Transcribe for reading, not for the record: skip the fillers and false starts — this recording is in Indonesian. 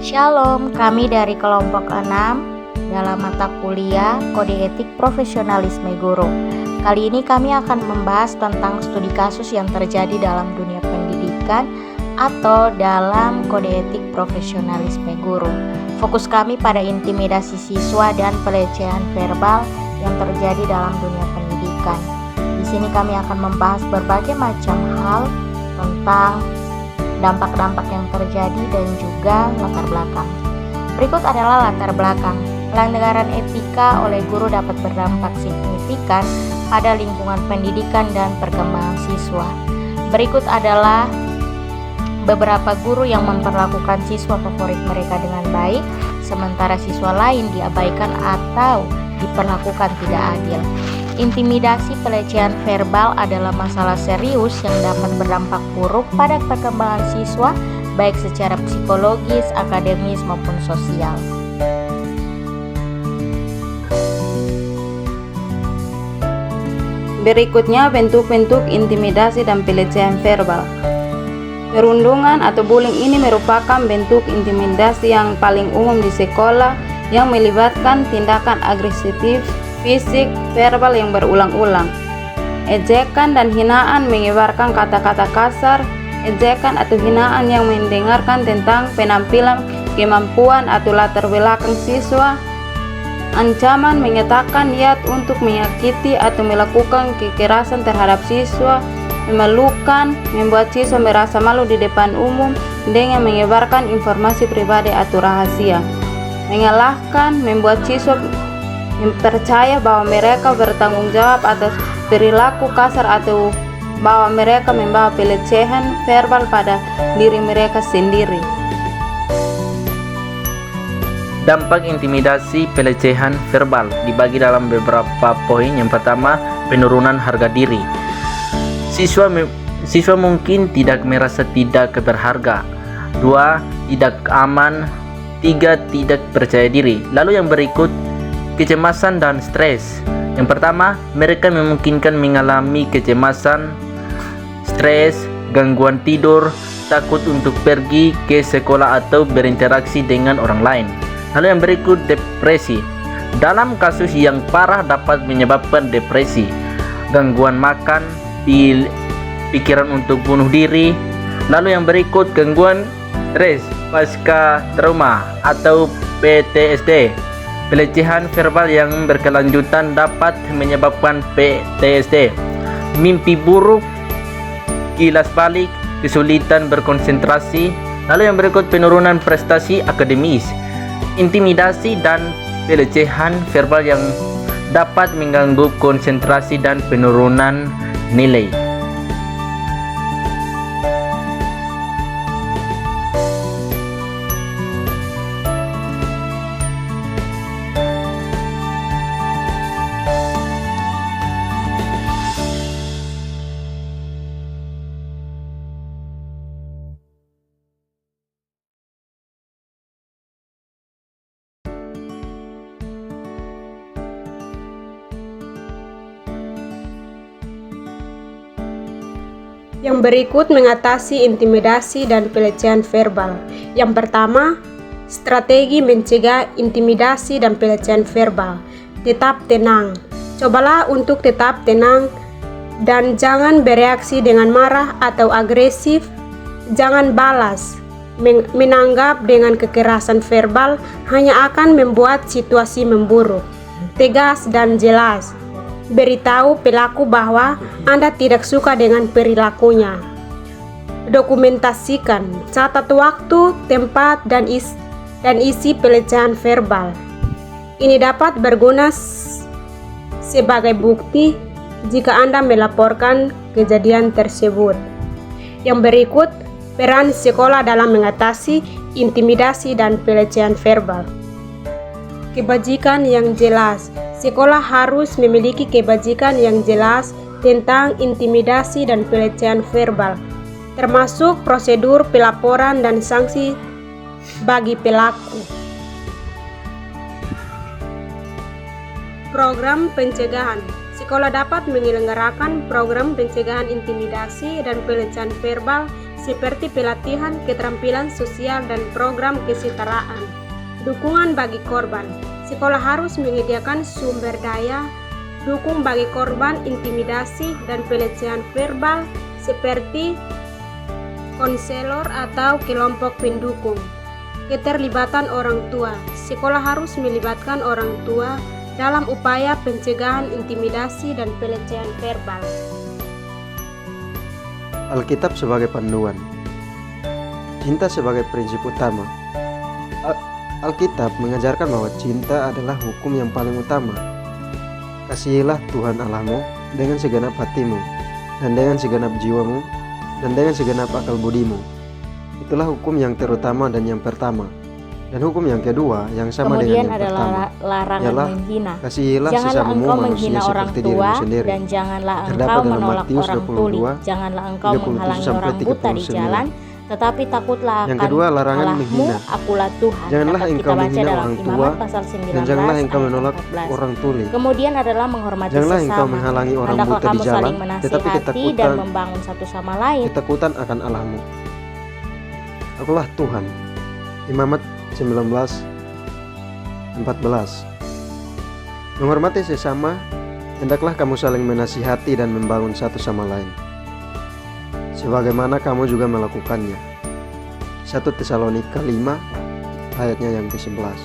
Shalom, kami dari kelompok 6 dalam mata kuliah Kode Etik Profesionalisme Guru. Kali ini kami akan membahas tentang studi kasus yang terjadi dalam dunia pendidikan atau dalam Kode Etik Profesionalisme Guru. Fokus kami pada intimidasi siswa dan pelecehan verbal yang terjadi dalam dunia pendidikan. Di sini kami akan membahas berbagai macam hal tentang dampak-dampak yang terjadi dan juga latar belakang. Berikut adalah latar belakang. Pelanggaran etika oleh guru dapat berdampak signifikan pada lingkungan pendidikan dan perkembangan siswa. Berikut adalah beberapa guru yang memperlakukan siswa favorit mereka dengan baik, sementara siswa lain diabaikan atau diperlakukan tidak adil. Intimidasi pelecehan verbal adalah masalah serius yang dapat berdampak buruk pada perkembangan siswa, baik secara psikologis, akademis, maupun sosial. Berikutnya bentuk-bentuk intimidasi dan pelecehan verbal. Perundungan atau bullying ini merupakan bentuk intimidasi yang paling umum di sekolah yang melibatkan tindakan agresif, fisik, verbal yang berulang-ulang. Ejekan dan hinaan menyebarkan kata-kata kasar, ejekan atau hinaan yang mendengarkan tentang penampilan, kemampuan atau latar belakang siswa. Ancaman menyatakan niat untuk menyakiti atau melakukan kekerasan terhadap siswa, memalukan, membuat siswa merasa malu di depan umum dengan menyebarkan informasi pribadi atau rahasia, mengalahkan, membuat siswa percaya bahwa mereka bertanggung jawab atas perilaku kasar atau bahwa mereka membawa pelecehan verbal pada diri mereka sendiri. Dampak intimidasi pelecehan verbal dibagi dalam beberapa poin. Yang pertama, penurunan harga diri. Siswa mungkin tidak merasa tidak berharga. 2. Tidak aman. 3. Tidak percaya diri. Lalu yang berikut, kecemasan dan stres. Yang pertama, mereka memungkinkan mengalami kecemasan, stres, gangguan tidur, takut untuk pergi ke sekolah atau berinteraksi dengan orang lain. Lalu yang berikut, depresi. Dalam kasus yang parah dapat menyebabkan depresi, gangguan makan, pikiran untuk bunuh diri. Lalu yang berikut, gangguan stres pasca trauma atau PTSD. Pelecehan verbal yang berkelanjutan dapat menyebabkan PTSD, mimpi buruk, kilas balik, kesulitan berkonsentrasi. Lalu yang berikut, penurunan prestasi akademis. Intimidasi dan pelecehan verbal yang dapat mengganggu konsentrasi dan penurunan nilai. Yang berikut mengatasi intimidasi dan pelecehan verbal. Yang pertama, strategi mencegah intimidasi dan pelecehan verbal. Tetap tenang. Cobalah untuk tetap tenang dan jangan bereaksi dengan marah atau agresif. Jangan balas. Menanggap dengan kekerasan verbal hanya akan membuat situasi memburuk. Tegas dan jelas. Beritahu pelaku bahwa Anda tidak suka dengan perilakunya. Dokumentasikan, catat waktu, tempat, dan isi pelecehan verbal. Ini dapat berguna sebagai bukti jika Anda melaporkan kejadian tersebut. Yang berikut, peran sekolah dalam mengatasi intimidasi dan pelecehan verbal. Kebajikan yang jelas. Sekolah harus memiliki kebajikan yang jelas tentang intimidasi dan pelecehan verbal, termasuk prosedur pelaporan dan sanksi bagi pelaku. Program pencegahan. Sekolah dapat menyelenggarakan program pencegahan intimidasi dan pelecehan verbal seperti pelatihan keterampilan sosial dan program kesetaraan. Dukungan bagi korban. Sekolah harus menyediakan sumber daya dukung bagi korban intimidasi dan pelecehan verbal seperti konselor atau kelompok pendukung. Keterlibatan orang tua. Sekolah harus melibatkan orang tua dalam upaya pencegahan intimidasi dan pelecehan verbal. Alkitab sebagai panduan. Cinta sebagai prinsip utama. Alkitab mengajarkan bahwa cinta adalah hukum yang paling utama. Kasihilah Tuhan Allahmu dengan segenap hatimu, dan dengan segenap jiwamu, dan dengan segenap akal budimu. Itulah hukum yang terutama dan yang pertama. Dan hukum yang kedua yang sama Kemudian dengan yang pertama adalah larangan ialah menghina. kasihilah Janganlah sesamamu engkau manusia menghina orang seperti tua, dirimu sendiri. dan janganlah Terdapat engkau dalam menolak Matius orang tuli. 22, Janganlah engkau 37 menghalangi sampai orang buta di 39. jalan, tetapi takutlah Yang akan kedua, larangan Allahmu, menghina. akulah Tuhan. Janganlah Dapat engkau kita baca menghina dalam orang tua, Imamat pasal 19 dan janganlah engkau ayat menolak 14. orang tuli. Kemudian adalah menghormati Janganlah engkau sesama. menghalangi orang Hendaklah buta di kamu jalan, saling tetapi menasihati dan membangun satu sama lain. ketakutan akan Allahmu. Akulah Tuhan. Imamat 19:14. Menghormati sesama, hendaklah kamu saling menasihati dan membangun satu sama lain, sebagaimana kamu juga melakukannya. 1 Tesalonika 5 ayatnya yang ke-11.